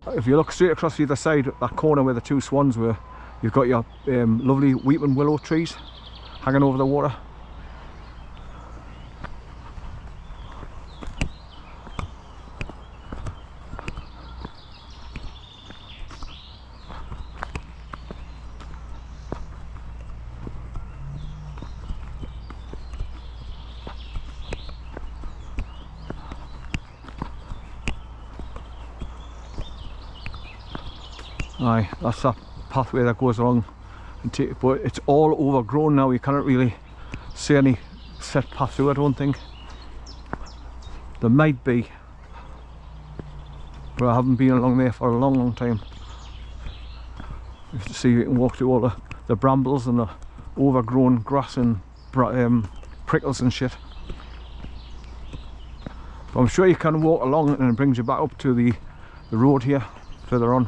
if you look straight across the other side, that corner where the two swans were, you've got your lovely weeping willow trees hanging over the water. Aye, that's that pathway that goes along, but it's all overgrown now. You cannot really see any set path through, I don't think. There might be, but I haven't been along there for a long time. You have to see, you can walk through all the brambles and the overgrown grass and prickles and shit. But I'm sure you can walk along and it brings you back up to the road here further on.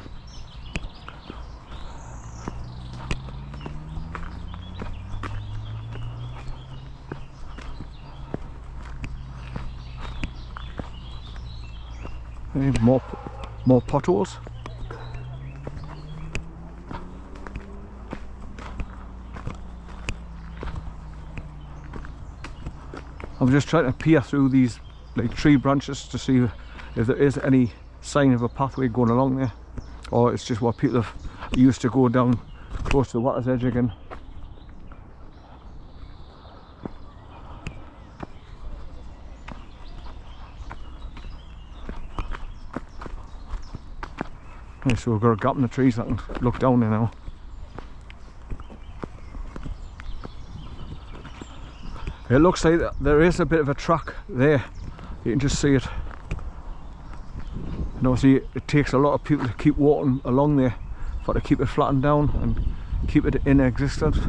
More potholes. I'm just trying to peer through these like tree branches to see if there is any sign of a pathway going along there, or it's just what people have used to go down close to the water's edge again. Okay, so we've got a gap in the trees. I can look down there now. It looks like there is a bit of a track there. You can just see it. And obviously it takes a lot of people to keep walking along there to keep it flattened down and keep it in existence.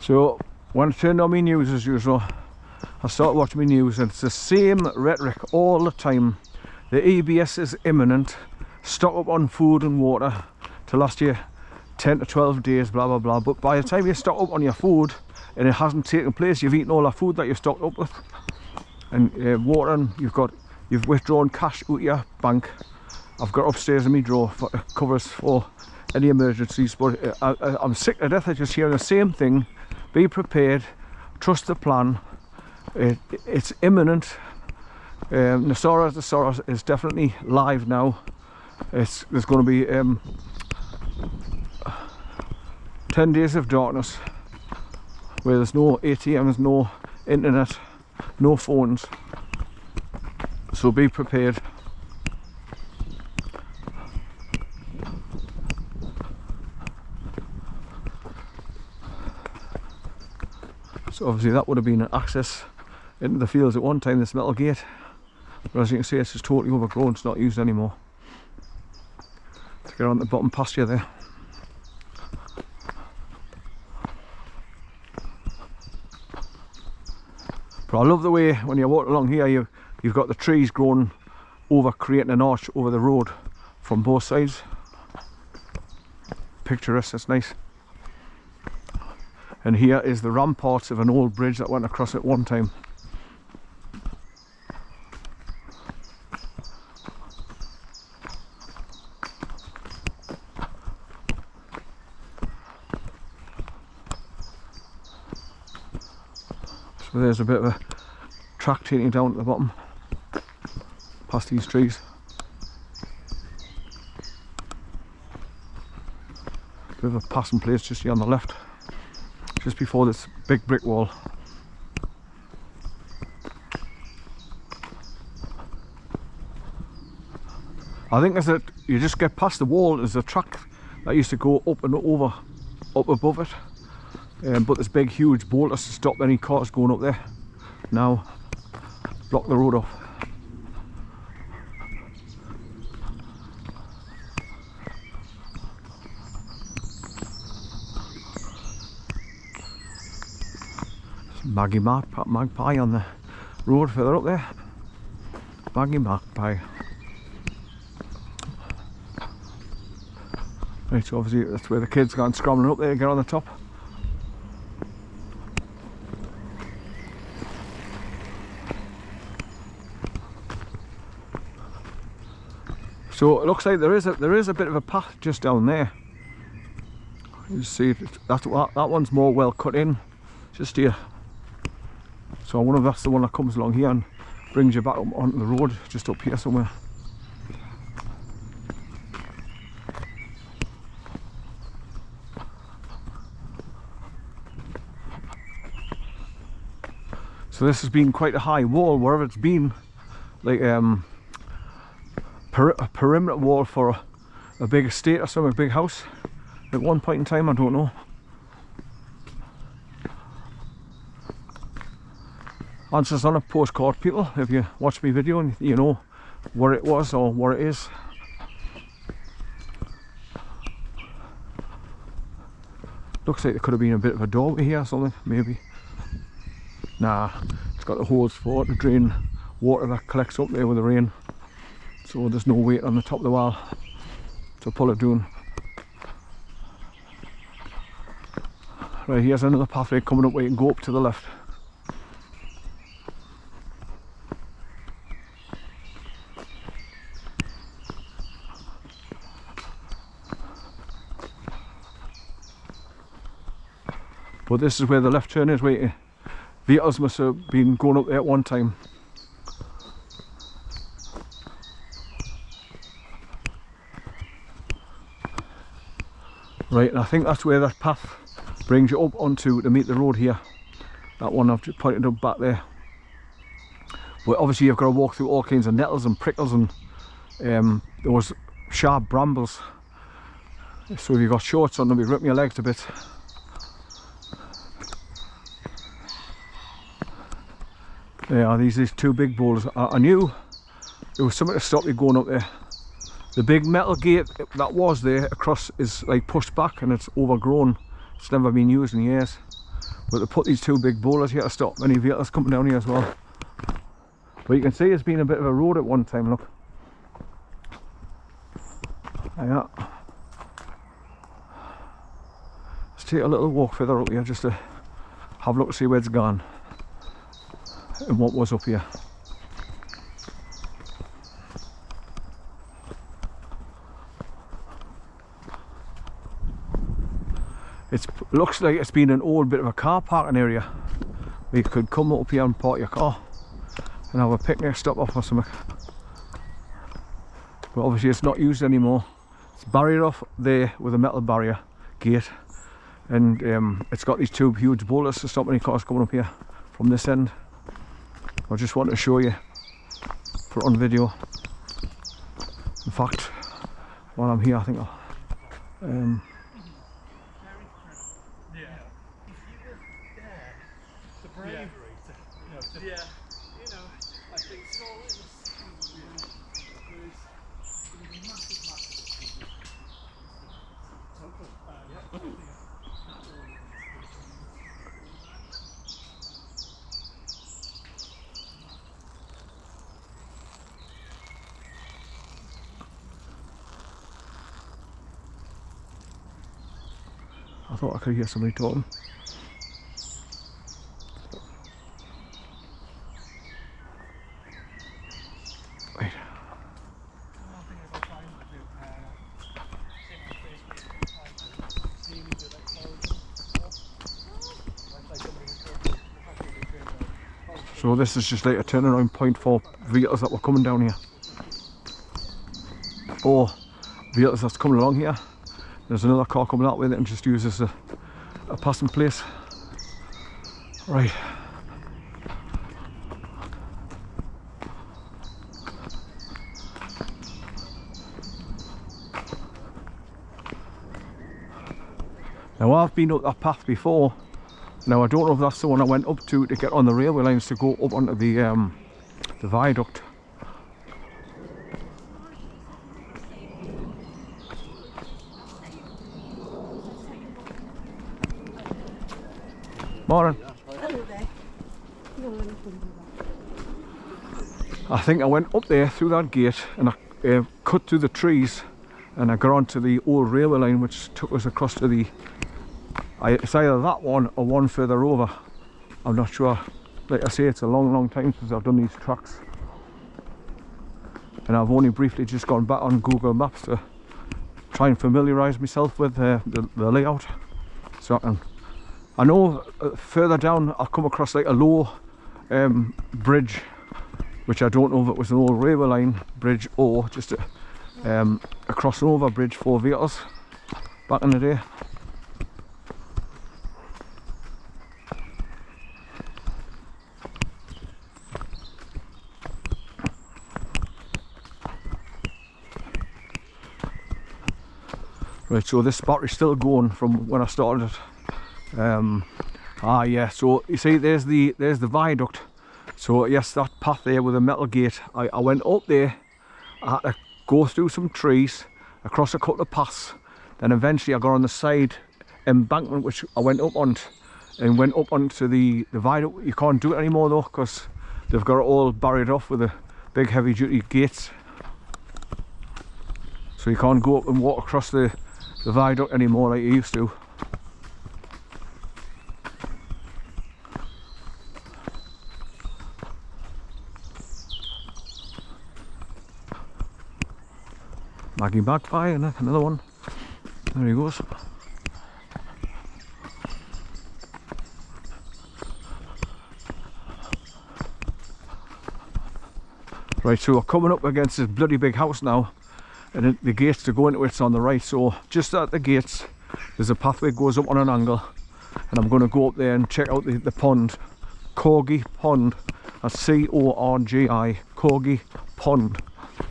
So when I turned on my news as usual, I started watching my news and it's the same rhetoric all the time. The EBS is imminent, stock up on food and water to last you 10 to 12 days, blah blah blah. But by the time you stock up on your food and it hasn't taken place, you've eaten all that food that you've stocked up with. And water, and you've withdrawn cash out of your bank. I've got upstairs in my drawer for covers for any emergencies, but I'm sick to death of just hearing the same thing. Be prepared, trust the plan. It's imminent. The Soros is definitely live now. There's going to be 10 days of darkness where there's no ATMs, no internet, no phones. So be prepared. So obviously that would have been an access into the fields at one time, this metal gate, but as you can see it's just totally overgrown, it's not used anymore. To get on the bottom pasture there. But I love the way when you walk along here you've got the trees growing over, creating an arch over the road from both sides. Picturesque, it's nice. And here is the ramparts of an old bridge that went across at one time. So there's a bit of a track taking down at the bottom, past these trees. Bit of a passing place just here on the left, just before this big brick wall. I think as you just get past the wall, there's a track that used to go up and over, up above it. But there's big huge boulders to stop any cars going up there. Now, block the road off. Magpie on the road further up there. Magpie. Right, so obviously that's where the kids gone scrambling up there to get on the top. So it looks like there is a bit of a path just down there. You see that one's more well cut in, just here. So I wonder if that's the one that comes along here and brings you back up onto the road, just up here somewhere. So this has been quite a high wall, wherever it's been, like a perimeter wall for a big estate or something, a big house. At one point in time, I don't know. Answers on a postcard, people. If you watch my video and you know where it was or where it is. Looks like there could have been a bit of a doorway here or something, maybe. Nah, it's got the holes for it to drain water that collects up there with the rain. So there's no weight on the top of the wall to pull it down. Right, here's another pathway coming up where you can go up to the left. But this is where the left turn is, where vehicles must have been going up there at one time. Right, and I think that's where that path brings you up onto to meet the road here. That one I've just pointed up back there. But obviously you've got to walk through all kinds of nettles and prickles and there was sharp brambles. So if you've got shorts on, they'll be ripping your legs a bit. There are these two big boulders. I knew there was something to stop you going up there. The big metal gate that was there across is like pushed back and it's overgrown. It's never been used in years. But they put these two big boulders here to stop any vehicles coming down here as well. But you can see it's been a bit of a road at one time, look. Yeah. Let's take a little walk further up here just to have a look to see where it's gone and what was up here. It looks like it's been an old bit of a car parking area where you could come up here and park your car and have a picnic, stop off or something. But obviously it's not used anymore. It's barrier off there with a metal barrier gate, and it's got these two huge boulders to stop any cars coming up here from this end. I just wanted to show you, put it on video. In fact, while I'm here I think I'll I thought I could hear somebody talking. Right. So this is just like a turnaround point for vehicles that were coming down here, or vehicles that's coming along here. There's another car coming that way that can just use as a passing place. Right. Now I've been up that path before. Now I don't know if that's the one I went up to get on the railway lines to go up onto the viaduct. Morning. I think I went up there through that gate and I cut through the trees and I got onto the old railway line which took us across to the, it's either that one or one further over, I'm not sure. Like I say, it's a long time since I've done these tracks, and I've only briefly just gone back on Google Maps to try and familiarise myself with the layout. So I know further down I'll come across like a low bridge, which I don't know if it was an old railway line bridge or just a crossing over bridge for vehicles back in the day. Right, so this battery's still going from when I started it. Yeah, so you see there's the viaduct. So yes, that path there with the metal gate, I went up there, I had to go through some trees, across a couple of paths, then eventually I got on the side embankment which I went up on, and went up onto the viaduct. You can't do it anymore though, because they've got it all barried off with the big heavy duty gates. So you can't go up and walk across the viaduct anymore like you used to. Maggie Magpie, and another one. There he goes. Right, so we're coming up against this bloody big house now, and the gates to go into it's on the right. So just at the gates there's a pathway that goes up on an angle, and I'm going to go up there and check out the pond, Corgi Pond. That's C-O-R-G-I, Corgi Pond.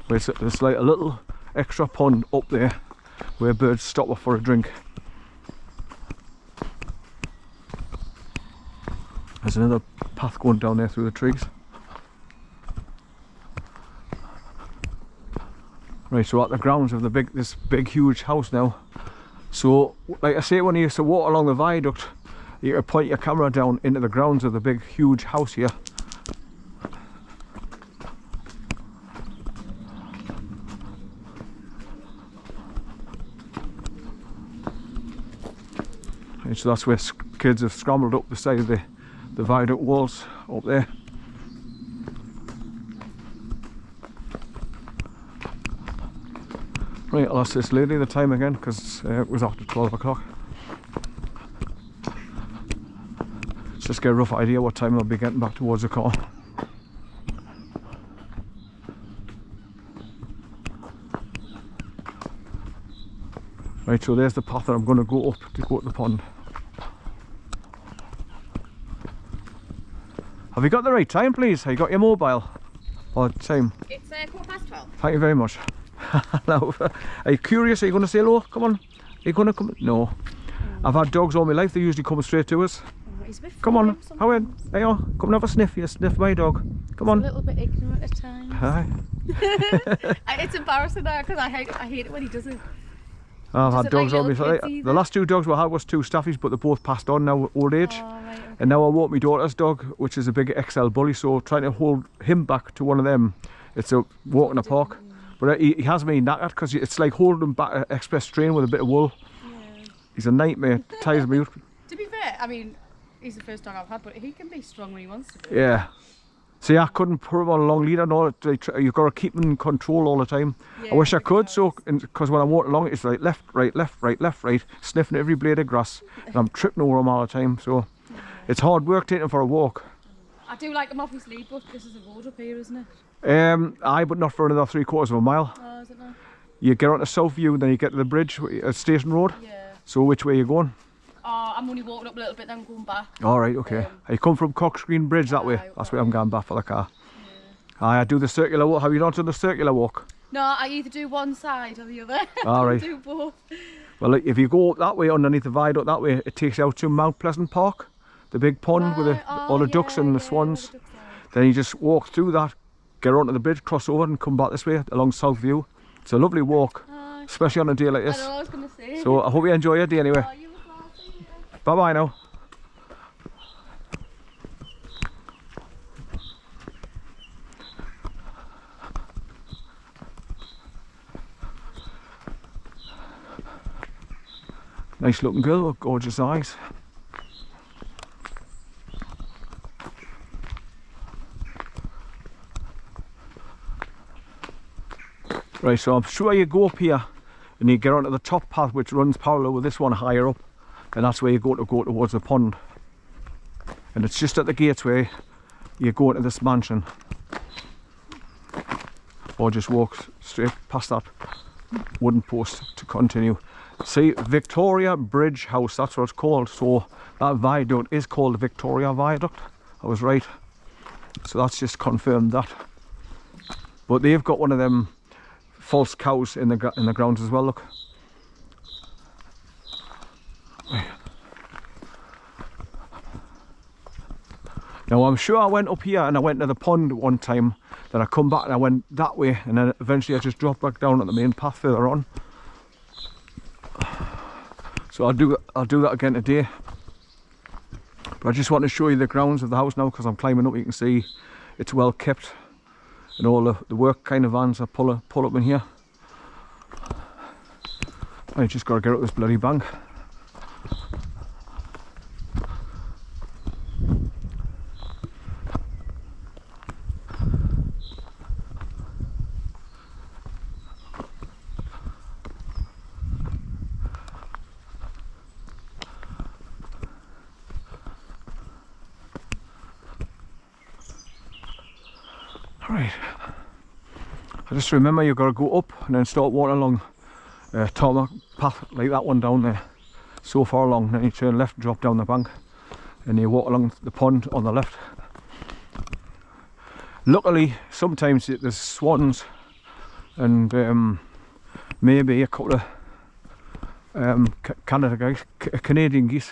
It's like a little extra pond up there where birds stop off for a drink. There's another path going down there through the trees. Right, so at the grounds of this big huge house now. So like I say, when you used to walk along the viaduct, you could point your camera down into the grounds of the big huge house here. And so that's where kids have scrambled up the side of the viaduct walls up there. Right, I'll ask this lady the time again, because it was after 12 o'clock. Let's just get a rough idea what time I'll be getting back towards the car. Right, so there's the path that I'm going to go up to go to the pond. Have you got the right time, please? Have you got your mobile? Or time? It's 12:15. Thank you very much. Now, are you curious? Are you going to say hello? Come on. Are you going to come? No. I've had dogs all my life. They usually come straight to us. Come on. How in? Hey, come and have a sniff. You sniff my dog. Come on. A little bit ignorant at times. Hi. It's embarrassing now because I hate it when he does it. I've had dogs all my life. The The last two dogs we had was two staffies, but they both passed on now with old age. Oh, right, okay. And now I walk my daughter's dog, which is a big XL bully, so trying to hold him back to one of them, it's a walk in the park. But he has me knackered because it's like holding him back at express train with a bit of wool. Yeah. He's a nightmare, tires me out. To be fair, I mean, he's the first dog I've had, but he can be strong when he wants to be. Yeah. See, I couldn't put him on a long lead and all. You've got to keep him in control all the time. Yeah, I wish I could, so because when I'm walking along, it's like left, right, left, right, left, right, sniffing every blade of grass, and I'm tripping over him all the time. So it's hard work taking him for a walk. I do like him off his lead, but this is a road up here, isn't it? Aye, but not for another 3/4 of a mile. Oh, is it not? You get onto Southview, then you get to the bridge, Station Road. Yeah. So which way are you going? Oh, I'm only walking up a little bit, then I'm going back. All right, okay. You come from COXGREEN Bridge that way. That's where I'm going back for the car. Yeah. Aye, I do the circular walk. Have you not done the circular walk? No, I either do one side or the other. All right. I do both. Well, if you go up that way underneath the viaduct that way, it takes you out to Mount Pleasant Park, the big pond with all the ducks and the swans. Then you just walk through that, get onto the bridge, cross over and come back this way along Southview. It's a lovely walk, especially on a day like this. I know, I was going to say. So I hope you enjoy your day anyway. Oh, you look awesome. Bye bye now. Nice looking girl with gorgeous eyes. Right, so I'm sure you go up here and you get onto the top path which runs parallel with this one higher up, and that's where you go towards the pond. And it's just at the gateway you go into this mansion, or just walk straight past that wooden post to continue. See, Victoria Bridge House, that's what it's called. So that viaduct is called the Victoria Viaduct. I was right. So that's just confirmed that. But they've got one of them false cows in the grounds as well, look. Now I'm sure I went up here and I went to the pond one time, then I come back and I went that way, and then eventually I just dropped back down on the main path further on. So I'll do that again today. But I just want to show you the grounds of the house now, because I'm climbing up. You can see it's well kept, and all the work kind of vans I pull up in here. I just got to get up this bloody bank. Right, I just remember you've got to go up and then start walking along tarmac path like that one down there, so far along, then you turn left, drop down the bank, and you walk along the pond on the left. Luckily sometimes there's swans and maybe a couple of Canadian geese.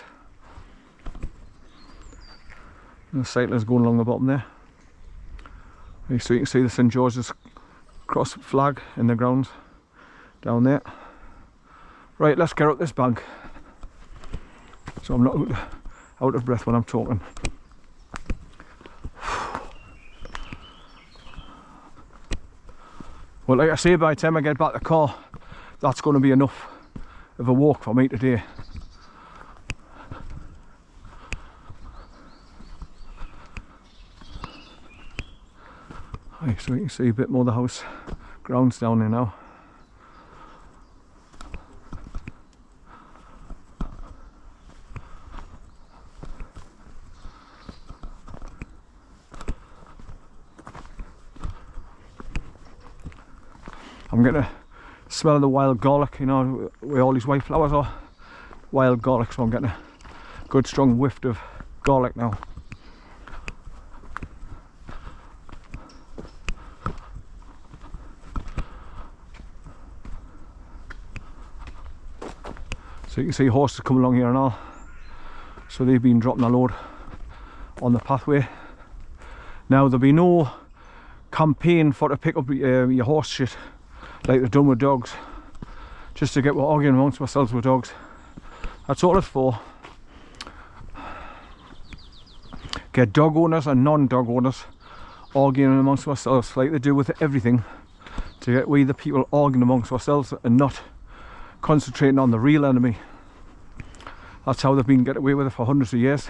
The sailors going along the bottom there. So you can see the St George's Cross flag in the grounds down there. Right, let's get up this bank, so I'm not out of breath when I'm talking. Well, like I say, by the time I get back to the car, that's going to be enough of a walk for me today. Right, so you can see a bit more of the house grounds down there now. I'm getting a smell of the wild garlic, you know, where all these white flowers are. Wild garlic, so I'm getting a good strong whiff of garlic now. So you can see horses come along here and all. So they've been dropping a load on the pathway. Now there'll be no campaign for to pick up your horse shit like they've done with dogs, just to get we're arguing amongst ourselves with dogs. That's all it's for. Get dog owners and non-dog owners arguing amongst ourselves like they do with everything, to get we the people arguing amongst ourselves and not concentrating on the real enemy. That's how they've been getting away with it for hundreds of years.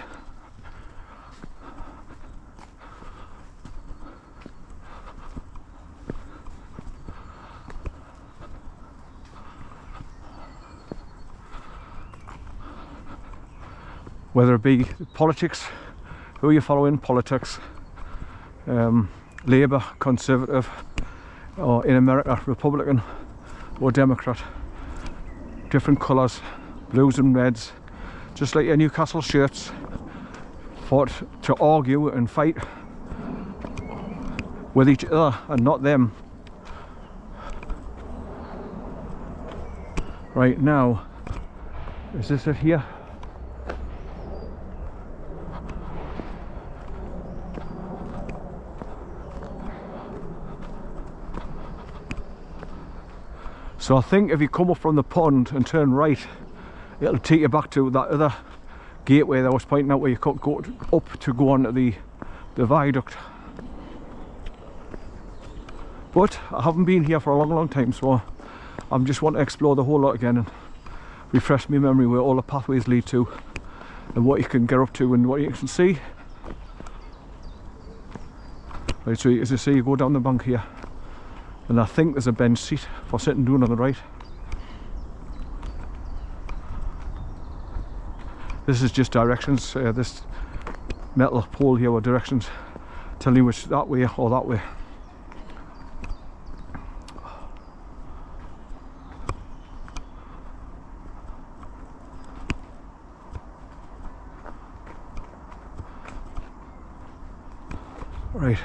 Whether it be politics, who are you following, politics, Labour, Conservative, or in America, Republican or Democrat. Different colours, blues and reds, just like your Newcastle shirts, fought to argue and fight with each other and not them. Right now, is this it here? So I think if you come up from the pond and turn right, it'll take you back to that other gateway that I was pointing out, where you could go up to go onto the viaduct. But I haven't been here for a long time, so I'm just want to explore the whole lot again and refresh my memory where all the pathways lead to and what you can get up to and what you can see. Right, so as you see, you go down the bank here, and I think there's a bench seat for sitting down on the right. This is just directions. This metal pole here with directions telling you which that way or that way. Right.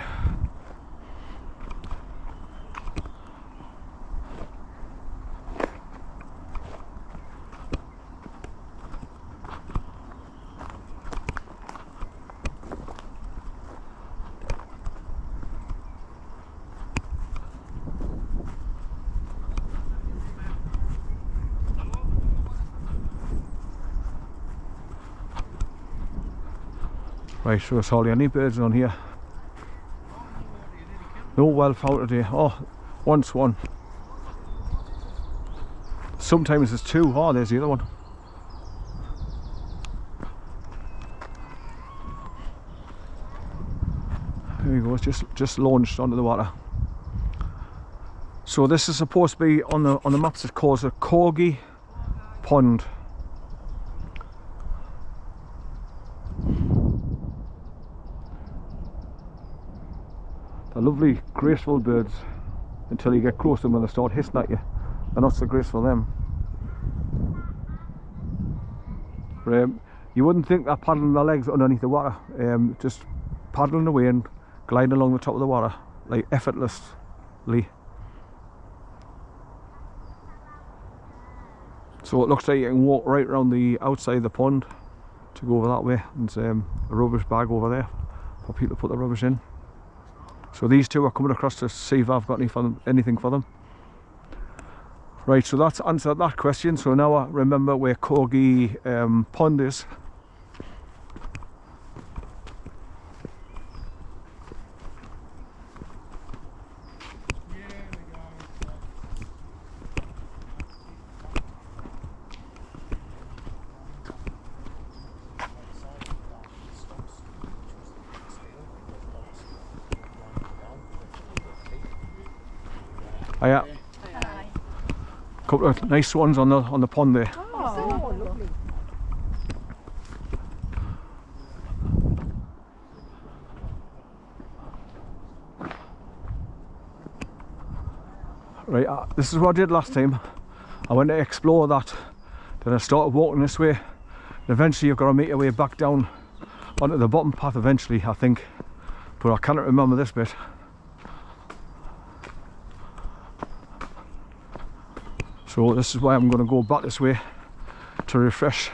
Right, so it's hardly any birds on here. No wildfowl today. Oh, once one. Sometimes there's two. Oh, there's the other one. There we go. It's just launched onto the water. So this is supposed to be on the maps. It's called a Corgi Pond. They're lovely, graceful birds until you get close to them and they start hissing at you. They're not so graceful them. But, you wouldn't think they're paddling their legs underneath the water. Just paddling away and gliding along the top of the water, like effortlessly. So it looks like you can walk right around the outside of the pond to go over that way. And there's a rubbish bag over there for people to put the rubbish in. So these two are coming across to see if I've got anything for them. Right, so that's answered that question. So now I remember where Corgi Pond is. Oh, yeah. Couple of nice swans on the pond there. Oh, lovely. Right, this is what I did last time. I went to explore that, then I started walking this way, and eventually you've got to make your way back down onto the bottom path eventually, I think, but I cannot remember this bit. So this is why I'm going to go back this way to refresh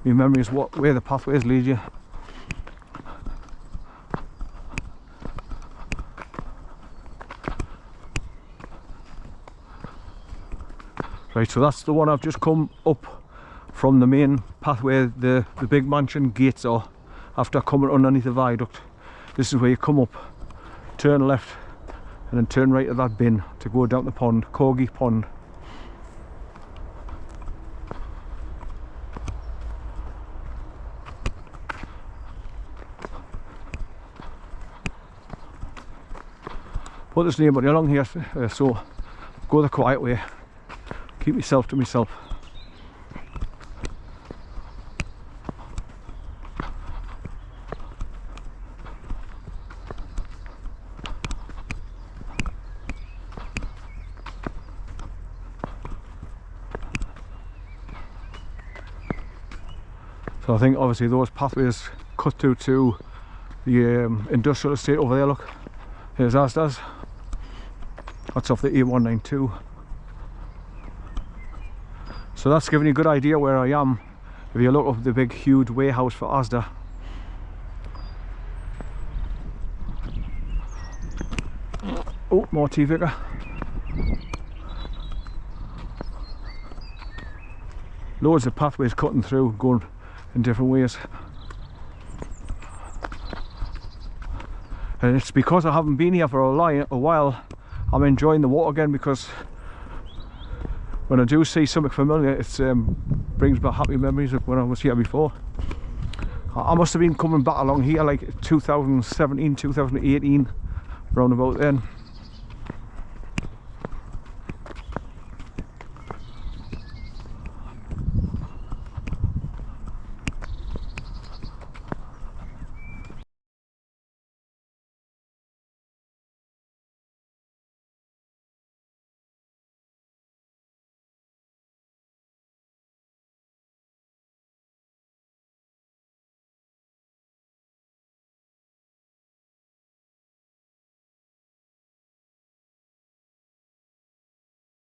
my memories where the pathways lead you. Right, so that's the one I've just come up from the main pathway, the big mansion gates are, after coming underneath the viaduct. This is where you come up, turn left and then turn right at that bin to go down the pond, Corgi Pond. But there's nobody along here, so go the quiet way. Keep myself to myself. So I think obviously those pathways cut to the industrial estate over there. Look, here's Asda's. That's off the A192. So that's giving you a good idea where I am if you look up the big huge warehouse for Asda. Oh, more tea vicar. Loads of pathways cutting through, going in different ways. And it's because I haven't been here for a while, I'm enjoying the water again, because when I do see something familiar, it brings back happy memories of when I was here before. I must have been coming back along here like 2017, 2018, round about then.